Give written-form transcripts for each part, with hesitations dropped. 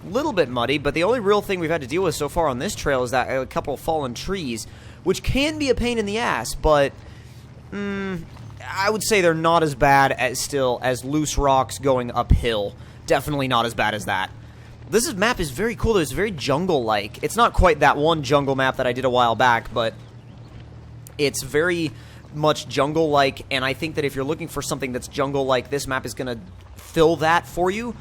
little bit muddy, but the only real thing we've had to deal with so far on this trail is that a couple of fallen trees, which can be a pain in the ass, but I would say they're not as bad as loose rocks going uphill. Definitely not as bad as that. This map is very cool, though. It's very jungle-like. It's not quite that one jungle map that I did a while back, but it's very much jungle-like, and I think that if you're looking for something that's jungle-like, this map is going to fill that for you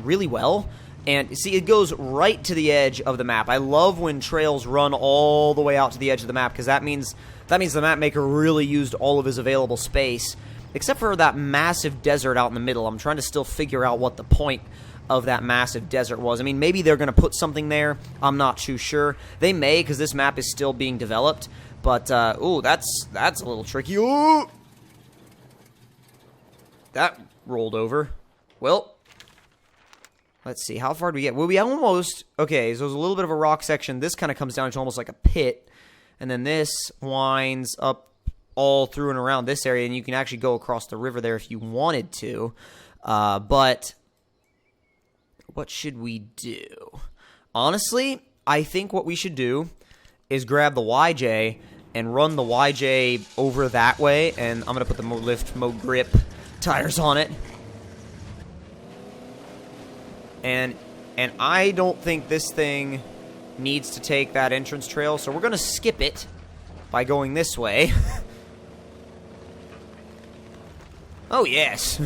really well. And see, it goes right to the edge of the map. I love when trails run all the way out to the edge of the map, because that means the map maker really used all of his available space, except for that massive desert out in the middle. I'm trying to still figure out what the point of that massive desert was. I mean, maybe they're going to put something there. I'm not too sure. They may, because this map is still being developed. But, ooh, that's a little tricky. Ooh! That rolled over. Well, let's see. How far do we get? Well, we almost... Okay, so there's a little bit of a rock section. This kind of comes down to almost like a pit. And then this winds up all through and around this area. And you can actually go across the river there if you wanted to. But what should we do? Honestly, I think what we should do is grab the YJ and run the YJ over that way. And I'm going to put the Lift Mo Grip tires on it. And I don't think this thing needs to take that entrance trail, so we're going to skip it by going this way. Oh, yes.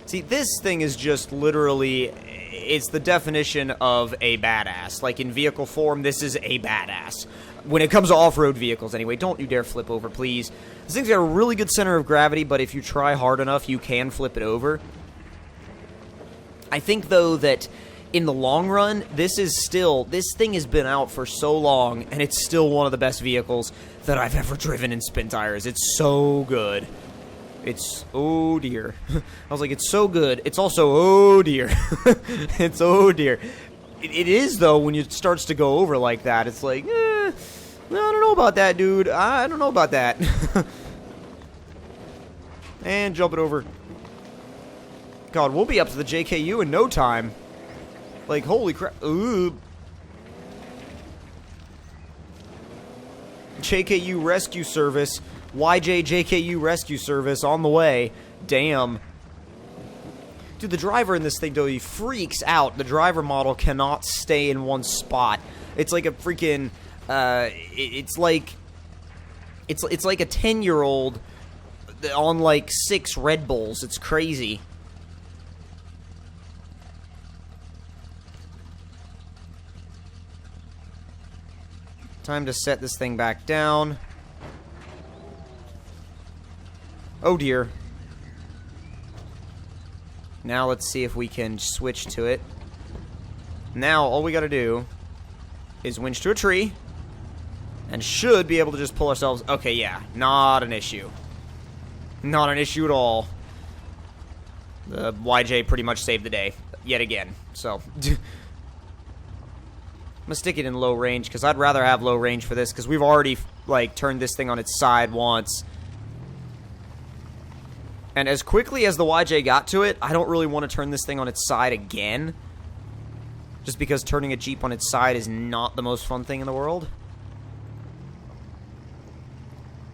See, this thing is just literally, it's the definition of a badass. Like, in vehicle form, this is a badass. When it comes to off-road vehicles, anyway. Don't you dare flip over, please. This thing's got a really good center of gravity, but if you try hard enough, you can flip it over. I think, though, that in the long run, this thing has been out for so long, and it's still one of the best vehicles that I've ever driven in spin tires. It's so good. It's, oh dear. I was like, it's so good. It's also, oh dear. It's, oh dear. It is, though, when it starts to go over like that. It's like, I don't know about that, dude. I don't know about that. And jump it over. God, we'll be up to the JKU in no time. Like, holy crap. Ooh. JKU Rescue Service. YJ JKU Rescue Service on the way. Damn. Dude, the driver in this thing, though, he freaks out. The driver model cannot stay in one spot. It's like a freaking... it's like a 10-year-old on, like, 6 Red Bulls. It's crazy. Time to set this thing back down. Oh, dear. Now let's see if we can switch to it. Now, all we gotta do is winch to a tree. And should be able to just pull ourselves... Okay, yeah. Not an issue. Not an issue at all. The YJ pretty much saved the day. Yet again. So... I'm gonna stick it in low range, because I'd rather have low range for this, because we've already, like, turned this thing on its side once. And as quickly as the YJ got to it, I don't really want to turn this thing on its side again. Just because turning a Jeep on its side is not the most fun thing in the world.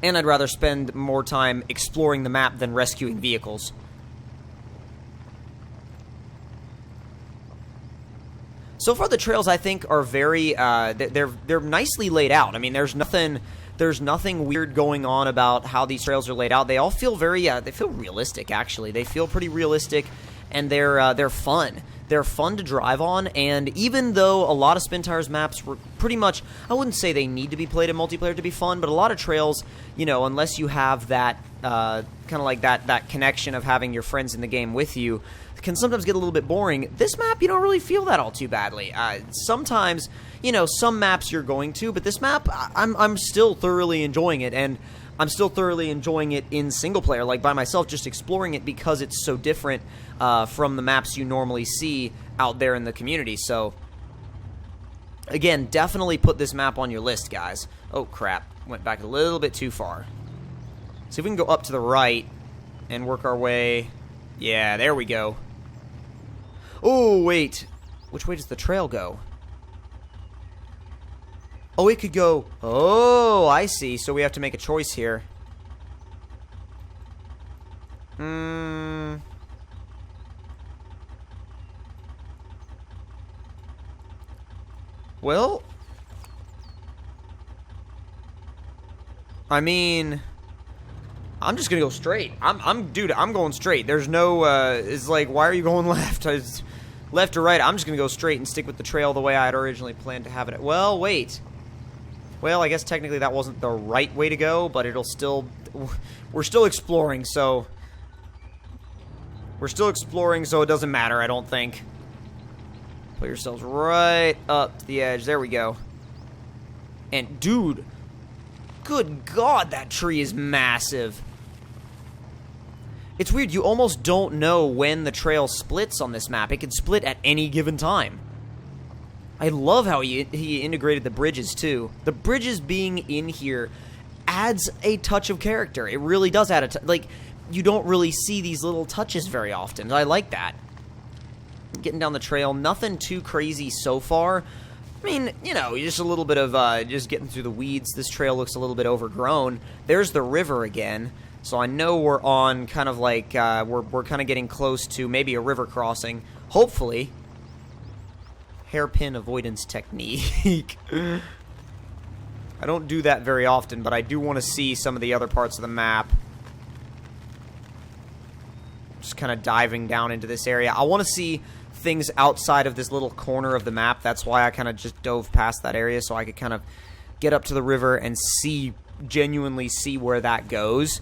And I'd rather spend more time exploring the map than rescuing vehicles. So far, the trails, I think, are very, they're nicely laid out. I mean, there's nothing weird going on about how these trails are laid out. They all feel very, they feel realistic, actually. They feel pretty realistic, and they're fun. They're fun to drive on, and even though a lot of Spin Tires maps were pretty much, I wouldn't say they need to be played in multiplayer to be fun, but a lot of trails, you know, unless you have that, kind of like that connection of having your friends in the game with you, can sometimes get a little bit boring. This map, you don't really feel that all too badly. Sometimes, you know, some maps you're going to, but this map, I'm still thoroughly enjoying it, and I'm still thoroughly enjoying it in single player, like by myself, just exploring it because it's so different from the maps you normally see out there in the community. So, again, definitely put this map on your list, guys. Oh, crap. Went back a little bit too far. See if we can go up to the right and work our way Yeah, there we go. Oh, wait. Which way does the trail go? Oh, it could go... Oh, I see. So we have to make a choice here. Well... I mean... I'm just gonna go straight. Dude, I'm going straight. There's no, it's like, why are you going left? Left or right? I'm just gonna go straight and stick with the trail the way I had originally planned to have it. Well, wait. Well, I guess technically that wasn't the right way to go, but it'll still... We're still exploring, so... We're still exploring, so it doesn't matter, I don't think. Put yourselves right up to the edge. There we go. And, dude... Good God, that tree is massive. It's weird, you almost don't know when the trail splits on this map. It can split at any given time. I love how he integrated the bridges, too. The bridges being in here adds a touch of character. It really does add a touch. Like, you don't really see these little touches very often. I like that. Getting down the trail, nothing too crazy so far. I mean, you know, just a little bit of, just getting through the weeds. This trail looks a little bit overgrown. There's the river again. So I know we're on kind of like, we're kind of getting close to maybe a river crossing. Hopefully. Hairpin avoidance technique. I don't do that very often, but I do want to see some of the other parts of the map. Just kind of diving down into this area. I want to see things outside of this little corner of the map. That's why I kind of just dove past that area, so I could kind of get up to the river and see, genuinely see where that goes.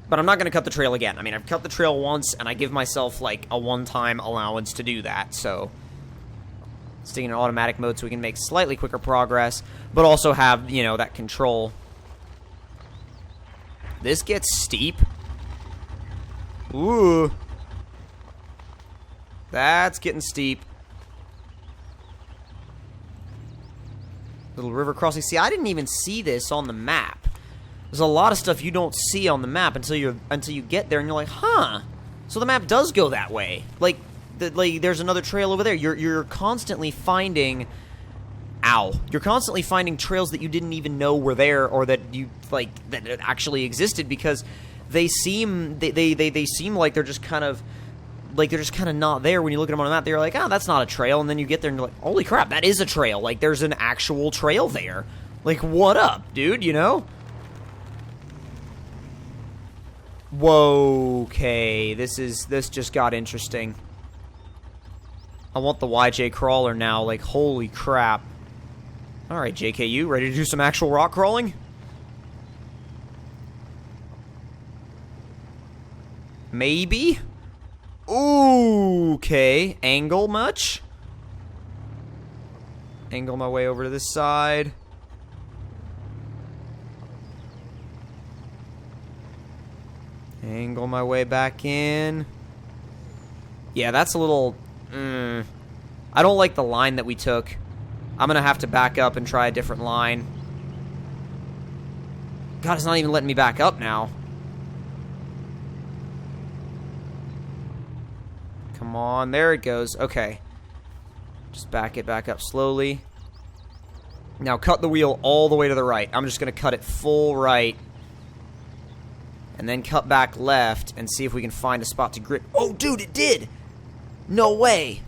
But I'm not going to cut the trail again. I mean, I've cut the trail once, and I give myself, like, a one-time allowance to do that, so... Sticking in automatic mode so we can make slightly quicker progress, but also have, you know, that control. This gets steep. Ooh. That's getting steep. Little river crossing. See, I didn't even see this on the map. There's a lot of stuff you don't see on the map until you get there, and you're like, huh. So the map does go that way. Like there's another trail over there. You're constantly finding... Ow. You're constantly finding trails that you didn't even know were there, or that you, like, that actually existed, because they seem... They seem like they're just kind of... Like, they're just kind of not there when you look at them on the map. They're like, oh, that's not a trail. And then you get there and you're like, holy crap, that is a trail. Like, there's an actual trail there. Like, what up, dude, you know? Whoa, okay. This just got interesting. I want the YJ crawler now. Like, holy crap. Alright, JKU, ready to do some actual rock crawling? Maybe? Ooh, okay. Angle much? Angle my way over to this side. Angle my way back in. Yeah, that's a little... I don't like the line that we took. I'm gonna have to back up and try a different line. God, it's not even letting me back up now. Come on, there it goes. Okay. Just back it back up slowly. Now cut the wheel all the way to the right. I'm just gonna cut it full right. And then cut back left and see if we can find a spot to grip. Oh, dude, it did! No way!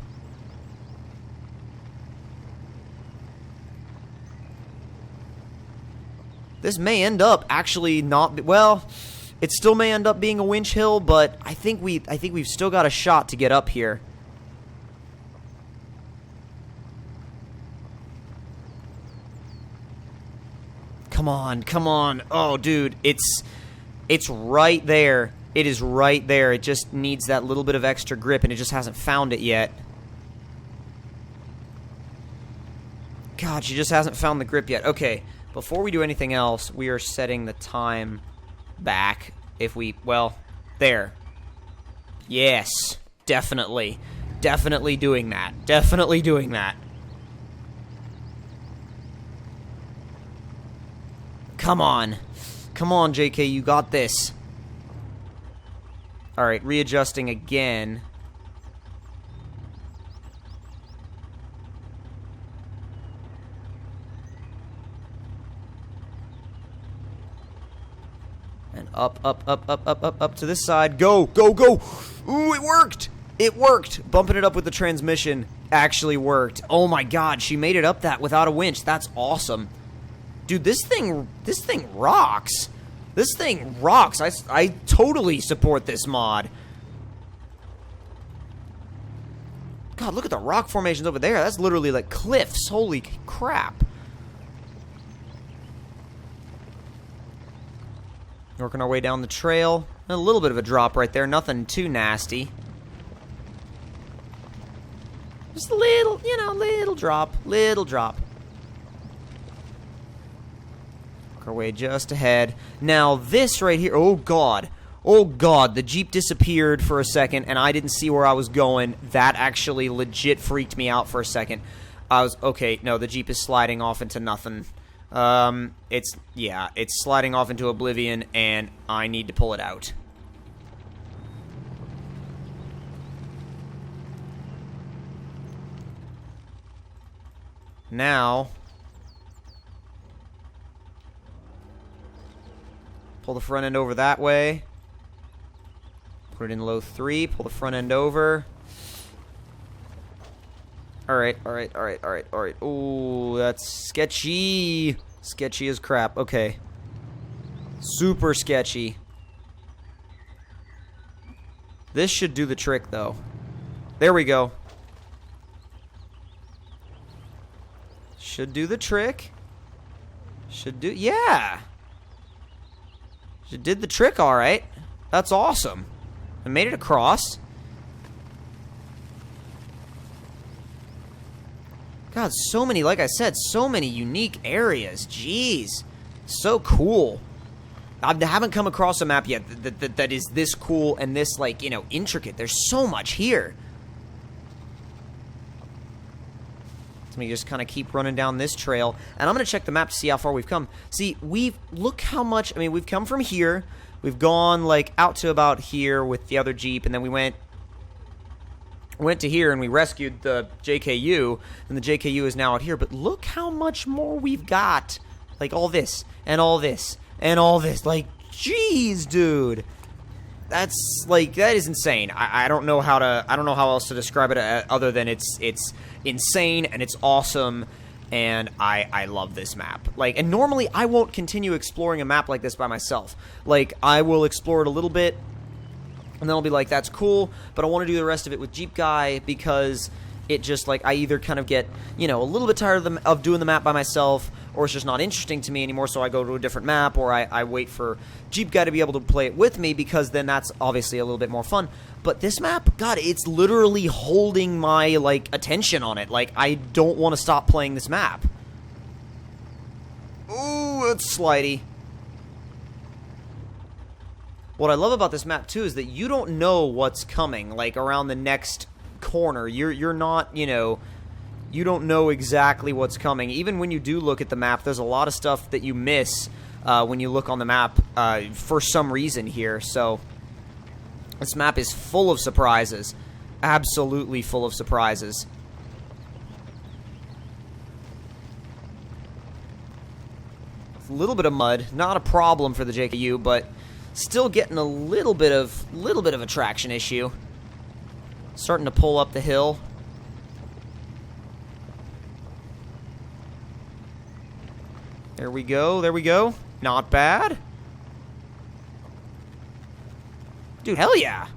This may end up actually not... Well, it still may end up being a winch hill, but I think we've still got a shot to get up here. Come on, come on. Oh, dude, it's right there. It is right there. It just needs that little bit of extra grip, and it just hasn't found it yet. God, she just hasn't found the grip yet. Okay, before we do anything else, we are setting the time back. If we... Well, there. Yes, definitely. Definitely doing that. Definitely doing that. Come on. Come on, JK, you got this. Alright, readjusting again. And up to this side. Go, go, go! Ooh, it worked! It worked! Bumping it up with the transmission actually worked. Oh my god, she made it up that without a winch. That's awesome. Dude, this thing rocks. This thing rocks. I totally support this mod. God, look at the rock formations over there. That's literally like cliffs. Holy crap. Working our way down the trail. A little bit of a drop right there. Nothing too nasty. Just a little, you know, little drop. Little drop. Work our way just ahead. Now, this right here. Oh, God. Oh, God. The Jeep disappeared for a second, and I didn't see where I was going. That actually legit freaked me out for a second. I was, okay, no, the Jeep is sliding off into nothing. It's sliding off into oblivion, and I need to pull it out. Now, pull the front end over that way. Put it in low 3, pull the front end over. Alright. Ooh, that's sketchy. Sketchy as crap. Okay. Super sketchy. This should do the trick, though. There we go. Should do the trick. Yeah. She did the trick, alright. That's awesome. I made it across. God, so many, like I said, so many unique areas. Jeez. So cool. I haven't come across a map yet that is this cool and this, like, you know, intricate. There's so much here. Let me just kind of keep running down this trail. And I'm going to check the map to see how far we've come. See, look how much, I mean, we've come from here. We've gone, like, out to about here with the other Jeep. And then we went to here and we rescued the JKU. And the JKU is now out here. But look how much more we've got. Like, all this, and all this, and all this. Like, jeez, dude. That's, like, that is insane. I don't know how else to describe it other than it's insane and it's awesome, and I love this map. Like, and normally I won't continue exploring a map like this by myself. Like, I will explore it a little bit, and then I'll be like, that's cool, but I want to do the rest of it with Jeep Guy because it just, like, I either kind of get, you know, a little bit tired of doing the map by myself, or it's just not interesting to me anymore, so I go to a different map, or I wait for Jeep Guy to be able to play it with me, because then that's obviously a little bit more fun. But this map, God, it's literally holding my, like, attention on it. Like, I don't want to stop playing this map. Ooh, it's slidey. What I love about this map, too, is that you don't know what's coming, like, around the next corner. You're not, you know, you don't know exactly what's coming. Even when you do look at the map, there's a lot of stuff that you miss when you look on the map for some reason here. So this map is full of surprises. Absolutely full of surprises. A little bit of mud, not a problem for the JKU, but still getting a little bit of a traction issue. Starting to pull up the hill. There we go, there we go. Not bad. Dude, hell yeah.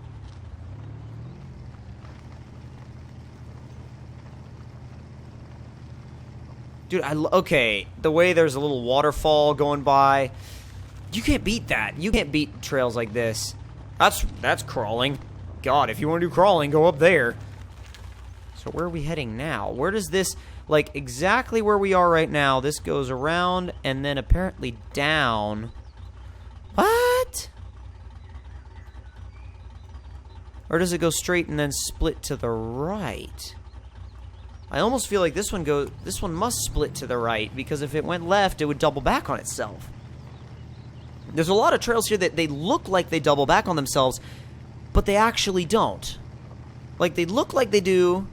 Dude, okay, the way there's a little waterfall going by, you can't beat that. You can't beat trails like this. That's crawling. God, if you want to do crawling, go up there. So where are we heading now? Where does this, like, exactly where we are right now, this goes around and then apparently down. What? Or does it go straight and then split to the right? I almost feel like this one must split to the right, because if it went left, it would double back on itself. There's a lot of trails here that they look like they double back on themselves, but they actually don't. Like, they look like they do,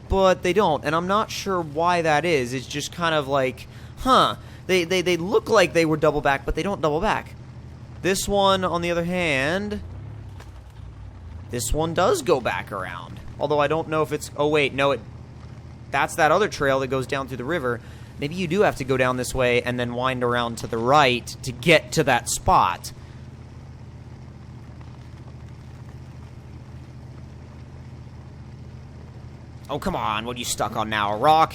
but they don't, and I'm not sure why that is. It's just kind of like, huh, they look like they were double back, but they don't double back. This one, on the other hand, this one does go back around. Although I don't know if it's, oh wait, no, that's that other trail that goes down through the river. Maybe you do have to go down this way and then wind around to the right to get to that spot. Oh, come on. What are you stuck on now? A rock?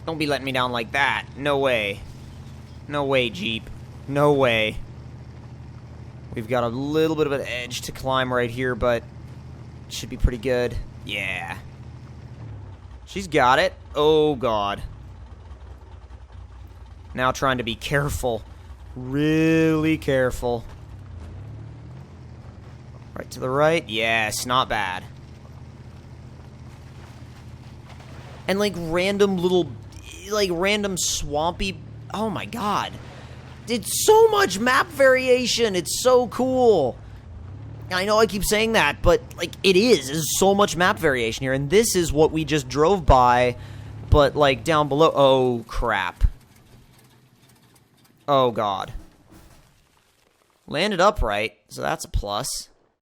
Don't be letting me down like that. No way. No way, Jeep. No way. We've got a little bit of an edge to climb right here, but it should be pretty good. Yeah. She's got it. Oh, God. Now trying to be careful. Really careful. Right to the right. Yes, not bad. And, like, random little, like, random swampy... Oh, my God. It's so much map variation. It's so cool. I know I keep saying that, but, like, it is. There's so much map variation here. And this is what we just drove by, but, like, down below. Oh, crap. Oh, God. Landed upright, so that's a plus.